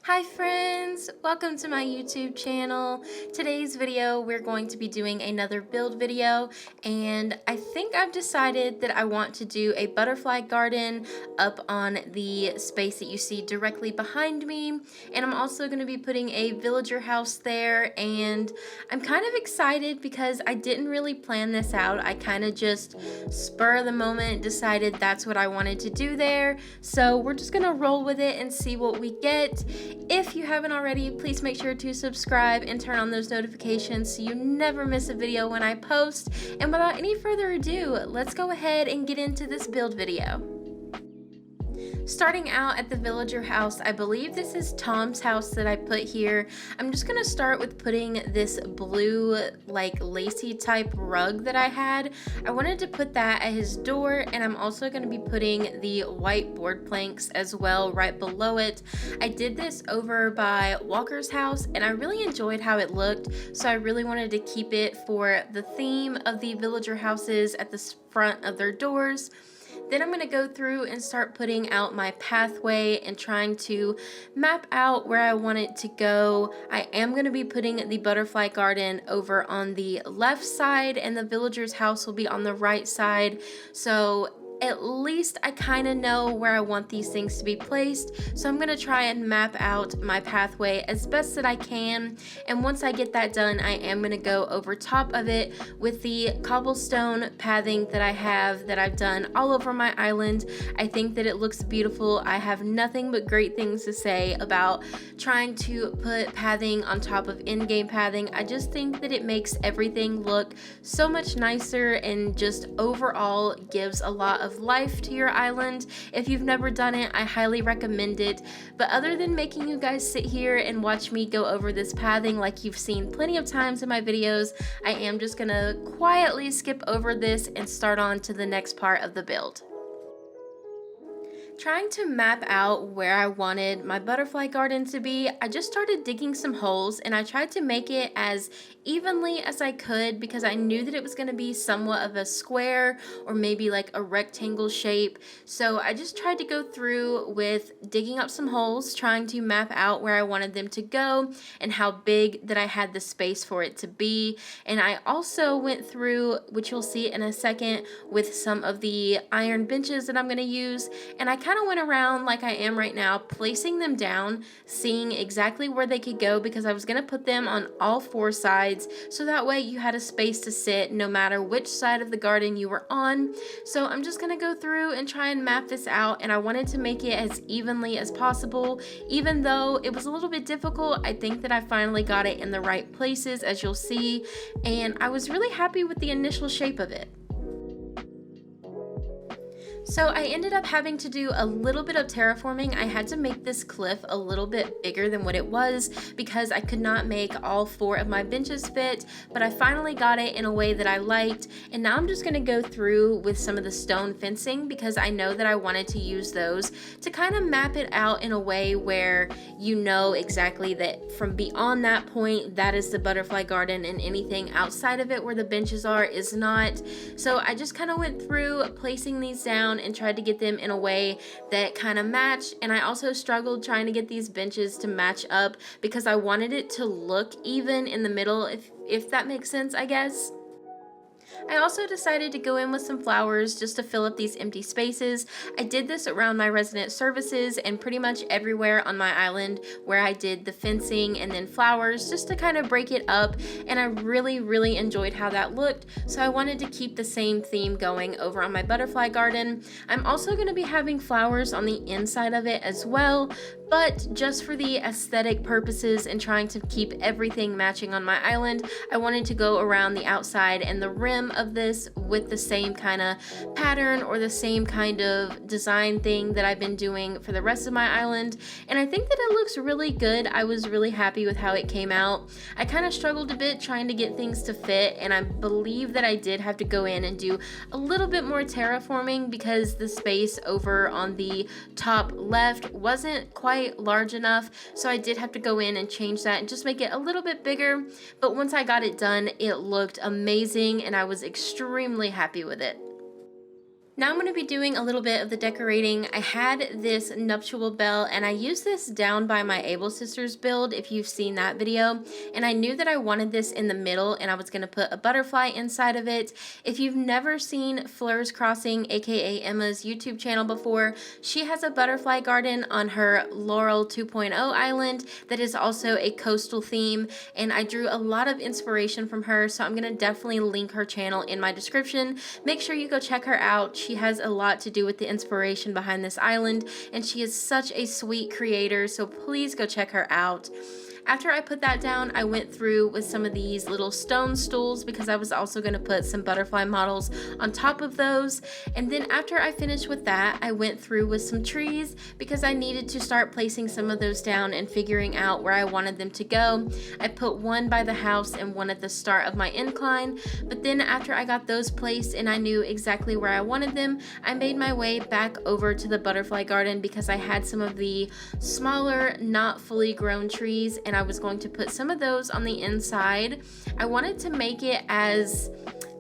Hi friends, welcome to my YouTube channel. Today's video we're going to be doing another build video, and I think I've decided that I want to do a butterfly garden up on the space that you see directly behind me, and I'm also going to be putting a villager house there. And I'm kind of excited because I didn't really plan this out. I kind of just spur of the moment decided that's what I wanted to do there, so we're just gonna roll with it and see what we get. If you haven't already, please make sure to subscribe and turn on those notifications so you never miss a video when I post. And without any further ado, let's go ahead and get into this build video. Starting out at the villager house, I believe this is Tom's house that I put here. I'm just gonna start with putting this blue like lacy type rug that I had. I wanted to put that at his door, and I'm also gonna be putting the white board planks as well right below it. I did this over by Walker's house and I really enjoyed how it looked, so I really wanted to keep it for the theme of the villager houses at the front of their doors. Then I'm going to go through and start putting out my pathway and trying to map out where I want it to go. I am going to be putting the butterfly garden over on the left side, and the villager's house will be on the right side. So at least I kind of know where I want these things to be placed, so I'm going to try and map out my pathway as best that I can. And once I get that done, I am going to go over top of it with the cobblestone pathing that I have, that I've done all over my island. I think that it looks beautiful. I have nothing but great things to say about trying to put pathing on top of in-game pathing. I just think that it makes everything look so much nicer and just overall gives a lot of life to your island. If you've never done it, I highly recommend it. But other than making you guys sit here and watch me go over this pathing like you've seen plenty of times in my videos, I am just gonna quietly skip over this and start on to the next part of the build. Trying to map out where I wanted my butterfly garden to be, I just started digging some holes, and I tried to make it as evenly as I could because I knew that it was going to be somewhat of a square or maybe like a rectangle shape. So I just tried to go through with digging up some holes, trying to map out where I wanted them to go and how big that I had the space for it to be. And I also went through, which you'll see in a second, with some of the iron benches that I'm going to use, and I kind of went around like I am right now, placing them down, seeing exactly where they could go, because I was going to put them on all four sides, so that way you had a space to sit no matter which side of the garden you were on. So I'm just going to go through and try and map this out, and I wanted to make it as evenly as possible. Even though it was a little bit difficult, I think that I finally got it in the right places, as you'll see, and I was really happy with the initial shape of it. So I ended up having to do a little bit of terraforming. I had to make this cliff a little bit bigger than what it was because I could not make all four of my benches fit, but I finally got it in a way that I liked. And now I'm just gonna go through with some of the stone fencing because I know that I wanted to use those to kind of map it out in a way where you know exactly that from beyond that point, that is the butterfly garden, and anything outside of it where the benches are is not. So I just kind of went through placing these down and tried to get them in a way that kind of matched. And I also struggled trying to get these benches to match up because I wanted it to look even in the middle, if that makes sense, I guess. I also decided to go in with some flowers just to fill up these empty spaces. I did this around my resident services and pretty much everywhere on my island where I did the fencing and then flowers just to kind of break it up, and I really enjoyed how that looked, so I wanted to keep the same theme going over on my butterfly garden. I'm also going to be having flowers on the inside of it as well, but just for the aesthetic purposes and trying to keep everything matching on my island, I wanted to go around the outside and the rim of this with the same kind of pattern or the same kind of design thing that I've been doing for the rest of my island, and I think that it looks really good. I was really happy with how it came out. I kind of struggled a bit trying to get things to fit, and I believe that I did have to go in and do a little bit more terraforming because the space over on the top left wasn't quite large enough, so I did have to go in and change that and just make it a little bit bigger. But once I got it done, it looked amazing and I was extremely happy with it. Now I'm going to be doing a little bit of the decorating. I had this nuptial bell and I used this down by my Able Sisters build, if you've seen that video, and I knew that I wanted this in the middle and I was going to put a butterfly inside of it. If you've never seen FleursCrossing, aka Emma's YouTube channel before, she has a butterfly garden on her Laurel 2.0 island that is also a coastal theme, and I drew a lot of inspiration from her, so I'm going to definitely link her channel in my description. Make sure you go check her out. She has a lot to do with the inspiration behind this island, and she is such a sweet creator, so please go check her out. After I put that down, I went through with some of these little stone stools because I was also going to put some butterfly models on top of those. And then after I finished with that, I went through with some trees because I needed to start placing some of those down and figuring out where I wanted them to go. I put one by the house and one at the start of my incline, but then after I got those placed and I knew exactly where I wanted them, I made my way back over to the butterfly garden because I had some of the smaller, not fully grown trees, and I was going to put some of those on the inside. I wanted to make it as,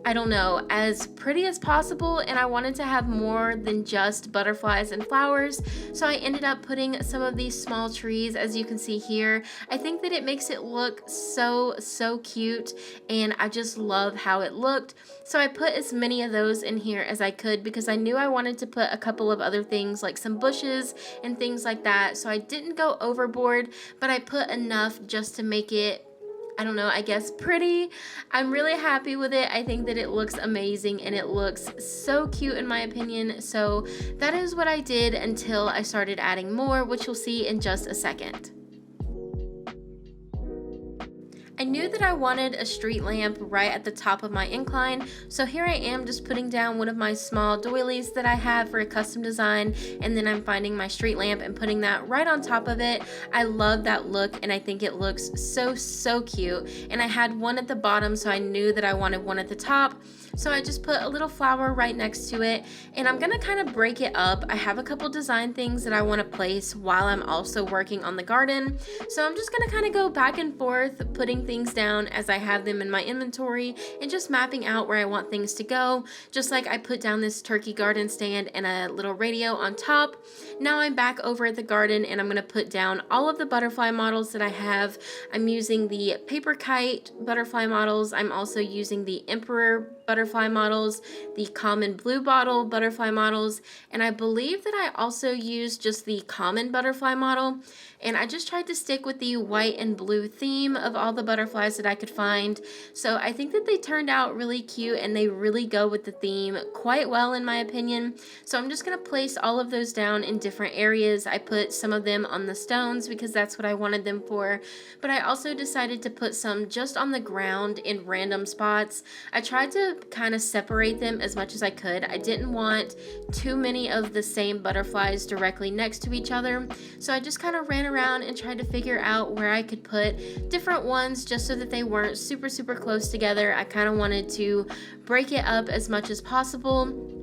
I don't know, as pretty as possible, and I wanted to have more than just butterflies and flowers, so I ended up putting some of these small trees, as you can see here. I think that it makes it look so cute, and I just love how it looked. So I put as many of those in here as I could because I knew I wanted to put a couple of other things like some bushes and things like that, so I didn't go overboard, but I put enough just to make it, I don't know, I guess pretty. I'm really happy with it. I think that it looks amazing and it looks so cute in my opinion. So that is what I did until I started adding more, which you'll see in just a second. I knew that I wanted a street lamp right at the top of my incline, so here I am just putting down one of my small doilies that I have for a custom design, and then I'm finding my street lamp and putting that right on top of it. I love that look and I think it looks so cute, and I had one at the bottom, so I knew that I wanted one at the top. So I just put a little flower right next to it, and I'm gonna kind of break it up. I have a couple design things that I want to place while I'm also working on the garden, so I'm just gonna kind of go back and forth putting things down as I have them in my inventory and just mapping out where I want things to go. Just like I put down this turkey garden stand and a little radio on top. Now I'm back over at the garden and I'm gonna put down all of the butterfly models that I have. I'm using the paper kite butterfly models. I'm also using the emperor butterfly models, the common blue bottle butterfly models, and I believe that I also used just the common butterfly model. And I just tried to stick with the white and blue theme of all the butterflies that I could find. So I think that they turned out really cute and they really go with the theme quite well in my opinion. So I'm just going to place all of those down in different areas. I put some of them on the stones because that's what I wanted them for, but I also decided to put some just on the ground in random spots. I tried to kind of separate them as much as I could. I didn't want too many of the same butterflies directly next to each other, so I just kind of ran around and tried to figure out where I could put different ones just so that they weren't super close together. I kind of wanted to break it up as much as possible.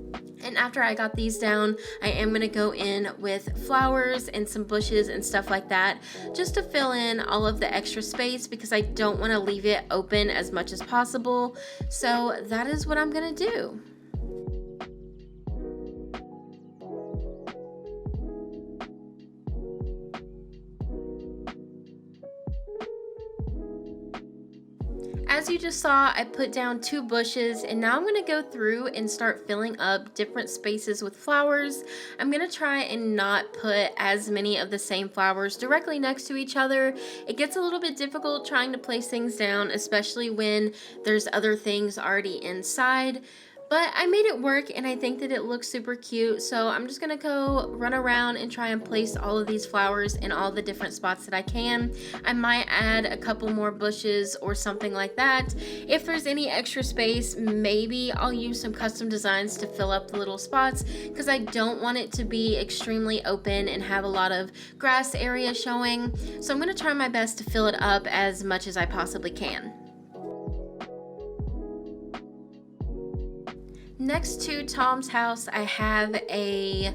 And after I got these down, I am going to go in with flowers and some bushes and stuff like that just to fill in all of the extra space because I don't want to leave it open as much as possible. So that is what I'm going to do. As you just saw, I put down 2 bushes, and now I'm going to go through and start filling up different spaces with flowers. I'm going to try and not put as many of the same flowers directly next to each other. It gets a little bit difficult trying to place things down, especially when there's other things already inside. But I made it work and I think that it looks super cute, so I'm just gonna go run around and try and place all of these flowers in all the different spots that I can. I might add a couple more bushes or something like that. If there's any extra space, maybe I'll use some custom designs to fill up the little spots because I don't want it to be extremely open and have a lot of grass area showing. So I'm gonna try my best to fill it up as much as I possibly can. Next to Tom's house, I have a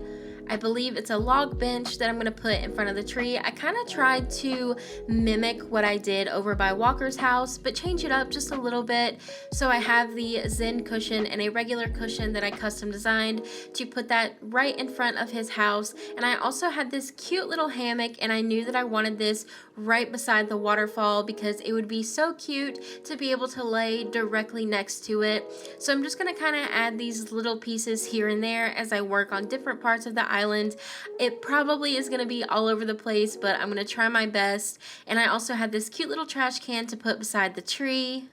I believe it's a log bench that I'm gonna put in front of the tree. I kind of tried to mimic what I did over by Walker's house, but change it up just a little bit. So I have the Zen cushion and a regular cushion that I custom designed to put that right in front of his house. And I also had this cute little hammock, and I knew that I wanted this right beside the waterfall because it would be so cute to be able to lay directly next to it. So I'm just gonna kind of add these little pieces here and there as I work on different parts of the island. It probably is gonna be all over the place, but I'm gonna try my best. And I also had this cute little trash can to put beside the tree.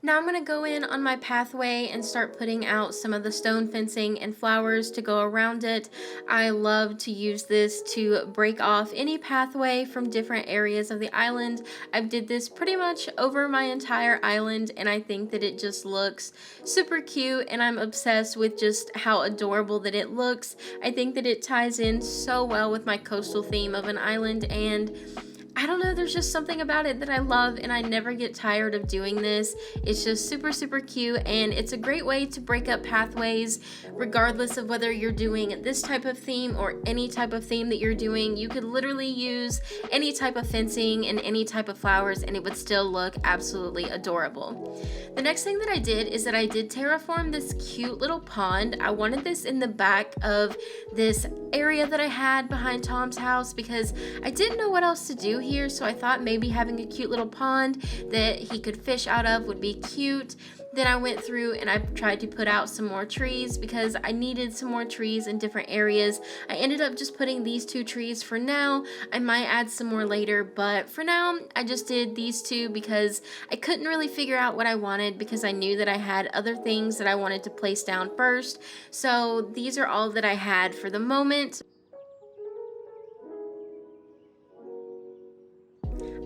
Now I'm going to go in on my pathway and start putting out some of the stone fencing and flowers to go around it. I love to use this to break off any pathway from different areas of the island. I did this pretty much over my entire island, and I think that it just looks super cute, and I'm obsessed with just how adorable that it looks. I think that it ties in so well with my coastal theme of an island, and I don't know, there's just something about it that I love, and I never get tired of doing this. It's just super, super cute, and it's a great way to break up pathways regardless of whether you're doing this type of theme or any type of theme that you're doing. You could literally use any type of fencing and any type of flowers, and it would still look absolutely adorable. The next thing that I did is that I did terraform this cute little pond. I wanted this in the back of this area that I had behind Tom's house because I didn't know what else to do here, so I thought maybe having a cute little pond that he could fish out of would be cute. Then I went through and I tried to put out some more trees because I needed some more trees in different areas. I ended up just putting these 2 trees for now. I might add some more later, but for now I just did these 2 because I couldn't really figure out what I wanted because I knew that I had other things that I wanted to place down first. So these are all that I had for the moment.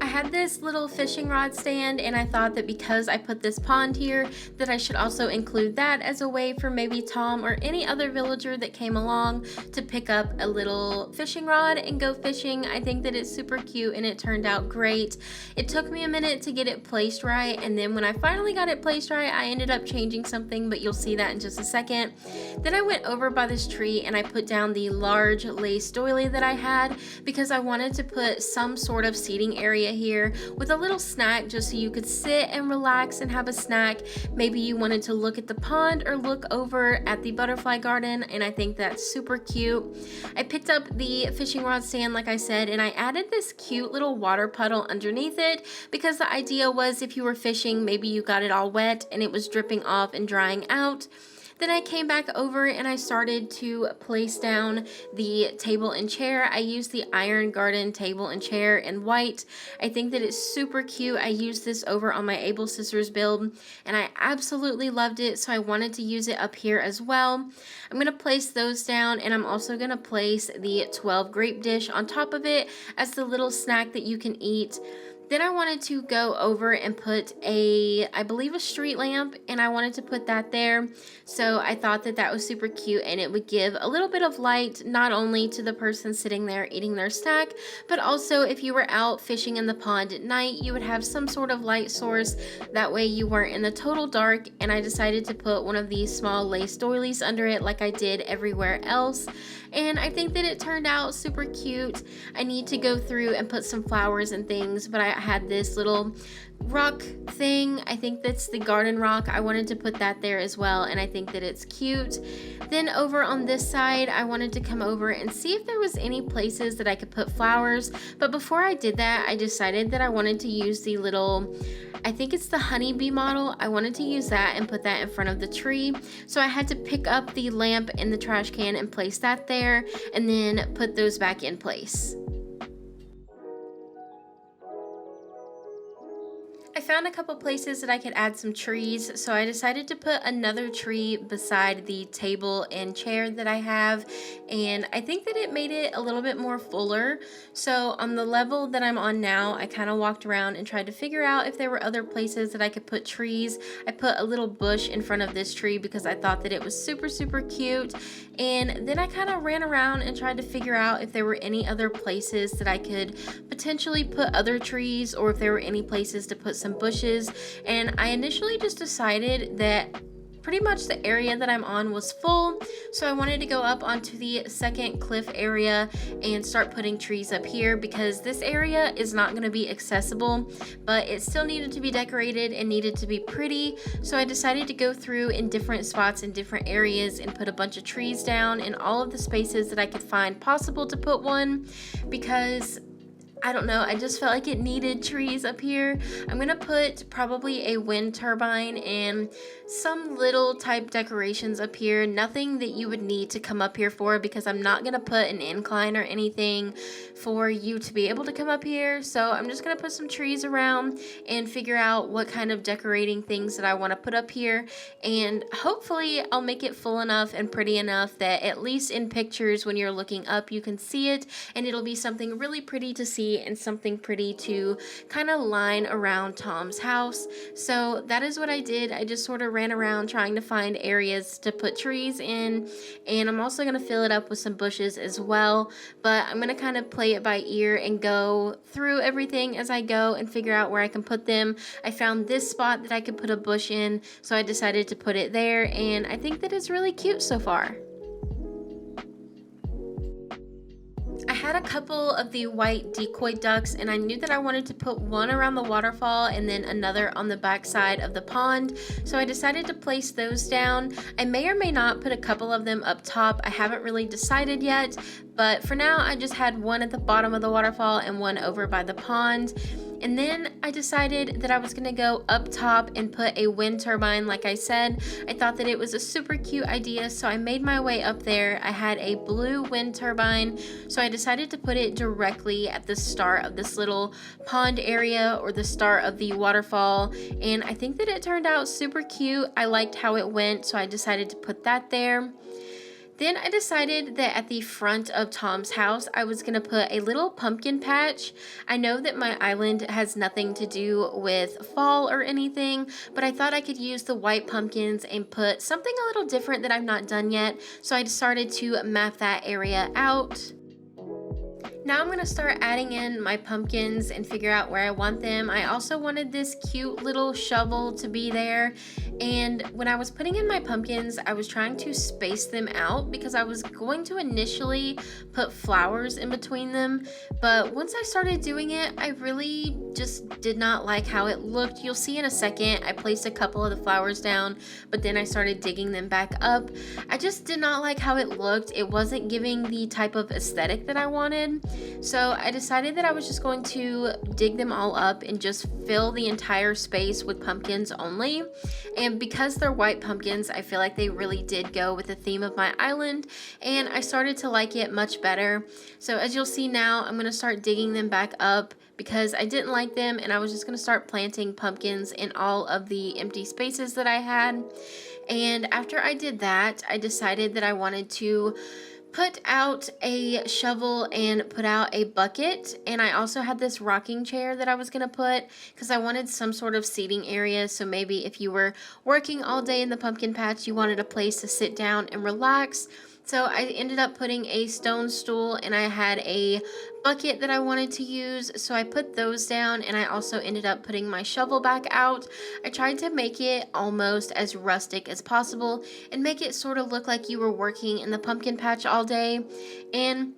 I had this little fishing rod stand, and I thought that because I put this pond here that I should also include that as a way for maybe Tom or any other villager that came along to pick up a little fishing rod and go fishing. I think that it's super cute and it turned out great. It took me a minute to get it placed right, and then when I finally got it placed right, I ended up changing something, but you'll see that in just a second. Then I went over by this tree and I put down the large lace doily that I had because I wanted to put some sort of seating area here with a little snack just so you could sit and relax and have a snack. Maybe you wanted to look at the pond or look over at the butterfly garden, and I think that's super cute. I picked up the fishing rod stand like I said, and I added this cute little water puddle underneath it because the idea was if you were fishing, maybe you got it all wet and it was dripping off and drying out. Then I came back over and I started to place down the table and chair. I used the Iron Garden table and chair in white. I think that it's super cute. I used this over on my Able Sisters build and I absolutely loved it, so I wanted to use it up here as well. I'm going to place those down, and I'm also going to place the 12 grape dish on top of it as the little snack that you can eat. Then I wanted to go over and put I believe a street lamp, and I wanted to put that there. So I thought that that was super cute, and it would give a little bit of light not only to the person sitting there eating their snack, but also if you were out fishing in the pond at night, you would have some sort of light source. That way you weren't in the total dark. And I decided to put one of these small lace doilies under it like I did everywhere else. And I think that it turned out super cute. I need to go through and put some flowers and things, but I had this little rock thing. I think that's the garden rock. I wanted to put that there as well, and I think that it's cute. Then over on this side, I wanted to come over and see if there was any places that I could put flowers. But before I did that, I decided that I wanted to use the little, I think it's the honeybee model. I wanted to use that and put that in front of the tree. So I had to pick up the lamp in the trash can and place that there, and then put those back in place. I found a couple places that I could add some trees, so I decided to put another tree beside the table and chair that I have, and I think that it made it a little bit more fuller. So on the level that I'm on now, I kind of walked around and tried to figure out if there were other places that I could put trees. I put a little bush in front of this tree because I thought that it was super, super cute, and then I kind of ran around and tried to figure out if there were any other places that I could potentially put other trees, or if there were any places to put some bushes. And I initially just decided that pretty much the area that I'm on was full, so I wanted to go up onto the second cliff area and start putting trees up here because this area is not going to be accessible, but it still needed to be decorated and needed to be pretty. So I decided to go through in different spots in different areas and put a bunch of trees down in all of the spaces that I could find possible to put one, because I don't know, I just felt like it needed trees up here. I'm gonna put probably a wind turbine and some little type decorations up here. Nothing that you would need to come up here for, because I'm not gonna put an incline or anything for you to be able to come up here. So I'm just gonna put some trees around and figure out what kind of decorating things that I wanna put up here. And hopefully I'll make it full enough and pretty enough that at least in pictures when you're looking up you can see it, and it'll be something really pretty to see and something pretty to kind of line around Tom's house. So that is what I did. I just sort of ran around trying to find areas to put trees in, and I'm also going to fill it up with some bushes as well, but I'm going to kind of play it by ear and go through everything as I go and figure out where I can put them. I found this spot that I could put a bush in, so I decided to put it there, and I think that it's really cute so far. I had a couple of the white decoy ducks, and I knew that I wanted to put one around the waterfall and then another on the back side of the pond, so I decided to place those down. I may or may not put a couple of them up top. I haven't really decided yet, but for now I just had one at the bottom of the waterfall and one over by the pond. And then I decided that I was gonna go up top and put a wind turbine like I said. I thought that it was a super cute idea, so I made my way up there. I had a blue wind turbine, so I decided to put it directly at the start of this little pond area, or the start of the waterfall, and I think that it turned out super cute. I liked how it went, so I decided to put that there. Then I decided that at the front of Tom's house, I was going to put a little pumpkin patch. I know that my island has nothing to do with fall or anything, but I thought I could use the white pumpkins and put something a little different that I've not done yet. So I started to map that area out. Now I'm going to start adding in my pumpkins and figure out where I want them. I also wanted this cute little shovel to be there, and when I was putting in my pumpkins I was trying to space them out because I was going to initially put flowers in between them, but once I started doing it I really just did not like how it looked. You'll see in a second I placed a couple of the flowers down, but then I started digging them back up. I just did not like how it looked. It wasn't giving the type of aesthetic that I wanted. So I decided that I was just going to dig them all up and just fill the entire space with pumpkins only. And because they're white pumpkins, I feel like they really did go with the theme of my island, and I started to like it much better. So as you'll see now, I'm going to start digging them back up because I didn't like them, and I was just going to start planting pumpkins in all of the empty spaces that I had. And after I did that, I decided that I wanted to put out a shovel and put out a bucket, and I also had this rocking chair that I was gonna put because I wanted some sort of seating area. So maybe if you were working all day in the pumpkin patch, you wanted a place to sit down and relax. So I ended up putting a stone stool, and I had a bucket that I wanted to use, so I put those down, and I also ended up putting my shovel back out. I tried to make it almost as rustic as possible and make it sort of look like you were working in the pumpkin patch all day, and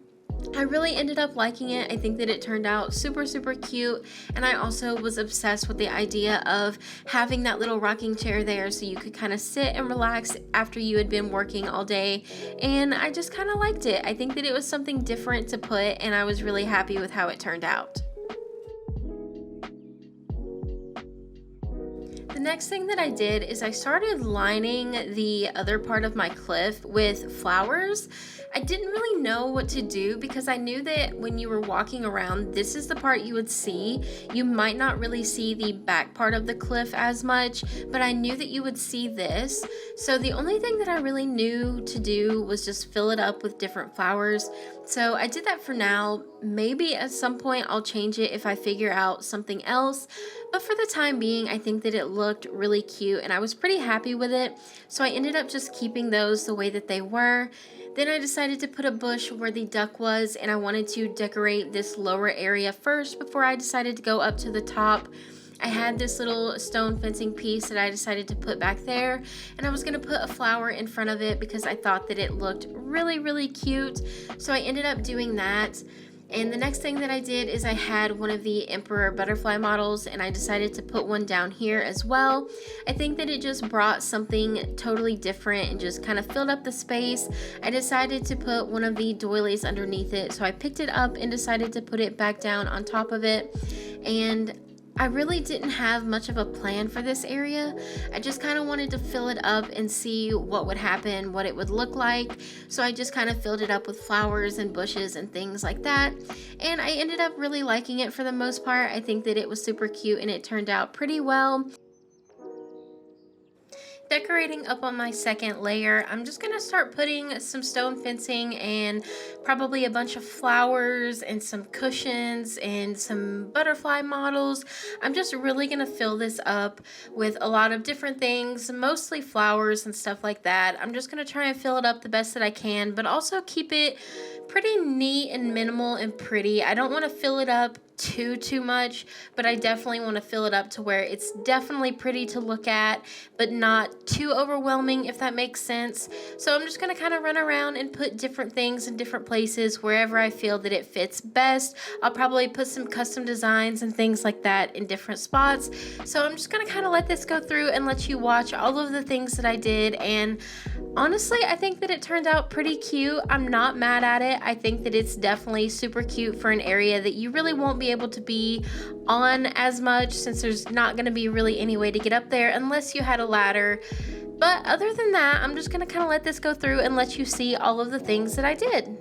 I really ended up liking it. I think that it turned out super, super cute, and I also was obsessed with the idea of having that little rocking chair there so you could kind of sit and relax after you had been working all day, and I just kind of liked it. I think that it was something different to put, and I was really happy with how it turned out. The next thing that I did is I started lining the other part of my cliff with flowers. I didn't really know what to do because I knew that when you were walking around, this is the part you would see. You might not really see the back part of the cliff as much, but I knew that you would see this. So the only thing that I really knew to do was just fill it up with different flowers. So I did that for now. Maybe at some point I'll change it if I figure out something else. But for the time being, I think that it looked really cute and I was pretty happy with it. So I ended up just keeping those the way that they were. Then I decided to put a bush where the duck was, and I wanted to decorate this lower area first before I decided to go up to the top. I had this little stone fencing piece that I decided to put back there, and I was gonna put a flower in front of it because I thought that it looked really cute. So I ended up doing that. And the next thing that I did is I had one of the emperor butterfly models, and I decided to put one down here as well. I think that it just brought something totally different and just kind of filled up the space. I decided to put one of the doilies underneath it, so I picked it up and decided to put it back down on top of it. And I really didn't have much of a plan for this area. I just kind of wanted to fill it up and see what would happen, what it would look like. So I just kind of filled it up with flowers and bushes and things like that. And I ended up really liking it for the most part. I think that it was super cute and it turned out pretty well. Decorating up on my second layer, I'm just gonna start putting some stone fencing and probably a bunch of flowers and some cushions and some butterfly models. I'm just really gonna fill this up with a lot of different things, mostly flowers and stuff like that. I'm just gonna try and fill it up the best that I can, but also keep it pretty neat and minimal and pretty. I don't want to fill it up too much, but I definitely want to fill it up to where it's definitely pretty to look at, but not too overwhelming, if that makes sense. So I'm just going to kind of run around and put different things in different places wherever I feel that it fits best. I'll probably put some custom designs and things like that in different spots. So I'm just going to kind of let this go through and let you watch all of the things that I did. And honestly, I think that it turned out pretty cute. I'm not mad at it. I think that it's definitely super cute for an area that you really won't be able to be on as much, since there's not going to be really any way to get up there unless you had a ladder. But other than that, I'm just going to kind of let this go through and let you see all of the things that I did.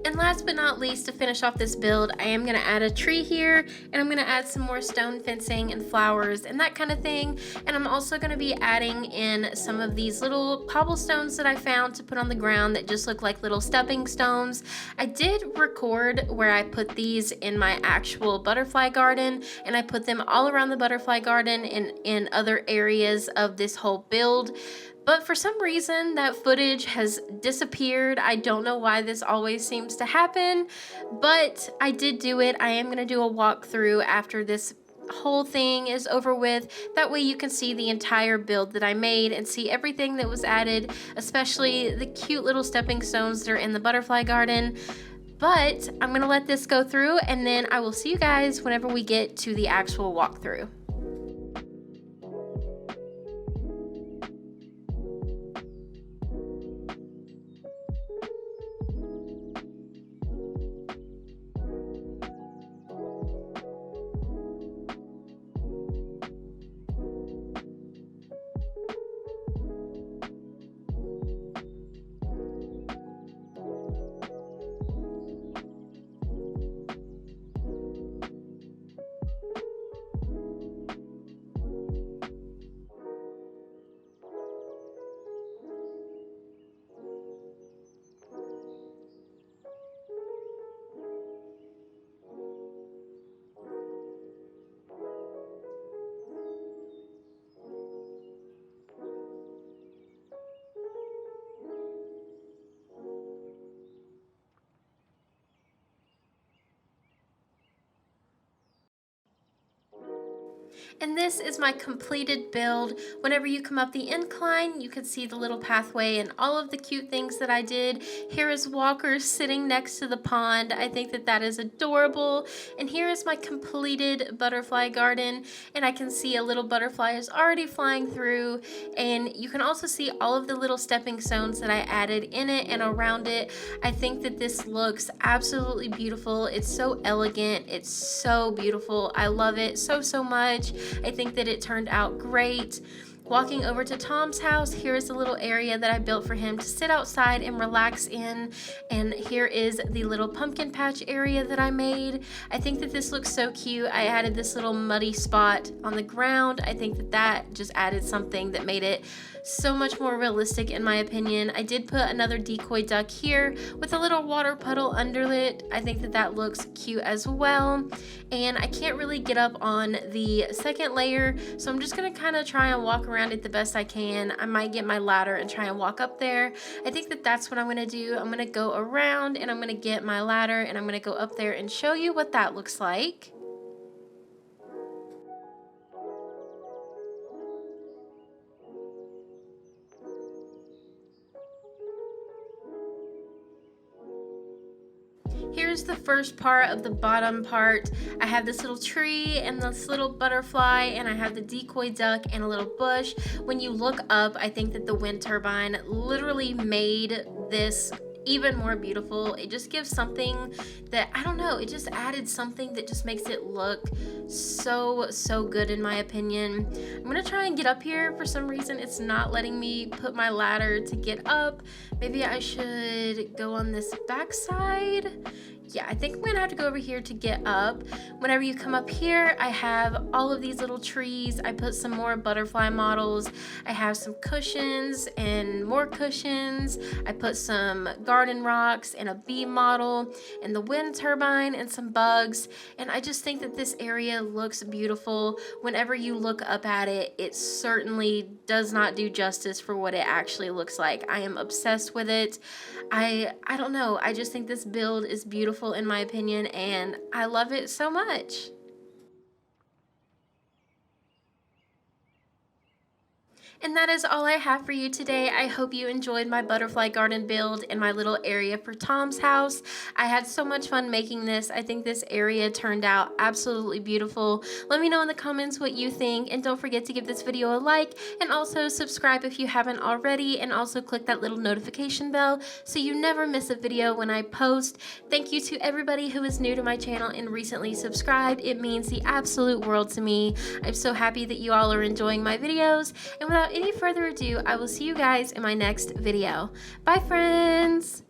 And last but not least, to finish off this build, I am going to add a tree here, and I'm going to add some more stone fencing and flowers and that kind of thing. And I'm also going to be adding in some of these little cobblestones that I found to put on the ground that just look like little stepping stones. I did record where I put these in my actual butterfly garden, and I put them all around the butterfly garden and in other areas of this whole build. But for some reason, that footage has disappeared. I don't know why this always seems to happen, but I did do it. I am going to do a walkthrough after this whole thing is over with. That way you can see the entire build that I made and see everything that was added, especially the cute little stepping stones that are in the butterfly garden. But I'm going to let this go through, and then I will see you guys whenever we get to the actual walkthrough. And this is my completed build. Whenever you come up the incline, you can see the little pathway and all of the cute things that I did. Here is Walker sitting next to the pond. I think that that is adorable. And here is my completed butterfly garden. And I can see a little butterfly is already flying through. And you can also see all of the little stepping stones that I added in it and around it. I think that this looks absolutely beautiful. It's so elegant. It's so beautiful. I love it so much. I think that it turned out great. Walking over to Tom's house, here is a little area that I built for him to sit outside and relax in. And here is the little pumpkin patch area that I made. I think that this looks so cute. I added this little muddy spot on the ground. I think that that just added something that made it so much more realistic in my opinion. I did put another decoy duck here with a little water puddle under it. I think that that looks cute as well. And I can't really get up on the second layer, so I'm just gonna kind of try and walk around it the best I can. I might get my ladder and try and walk up there. I think that that's what I'm gonna do. I'm gonna go around and I'm gonna get my ladder and I'm gonna go up there and show you what that looks like. Here's the first part of the bottom part. I have this little tree and this little butterfly, and I have the decoy duck and a little bush. When you look up, I think that the wind turbine literally made this even more beautiful. It just gives something that, I don't know, it just added something that just makes it look so good in my opinion. I'm gonna try and get up here. For some reason it's not letting me put my ladder to get up. Maybe I should go on this back side. Yeah, I think I'm gonna have to go over here to get up. Whenever you come up here, I have all of these little trees. I put some more butterfly models. I have some cushions and more cushions. I put some garden rocks and a bee model and the wind turbine and some bugs. And I just think that this area looks beautiful. Whenever you look up at it, it certainly does not do justice for what it actually looks like. I am obsessed with it. I don't know. I just think this build is beautiful in my opinion, and I love it so much. And that is all I have for you today. I hope you enjoyed my butterfly garden build and my little area for Tom's house. I had so much fun making this. I think this area turned out absolutely beautiful. Let me know in the comments what you think, and don't forget to give this video a like and also subscribe if you haven't already, and also click that little notification bell so you never miss a video when I post. Thank you to everybody who is new to my channel and recently subscribed. It means the absolute world to me. I'm so happy that you all are enjoying my videos, and without any further ado, I will see you guys in my next video. Bye, friends!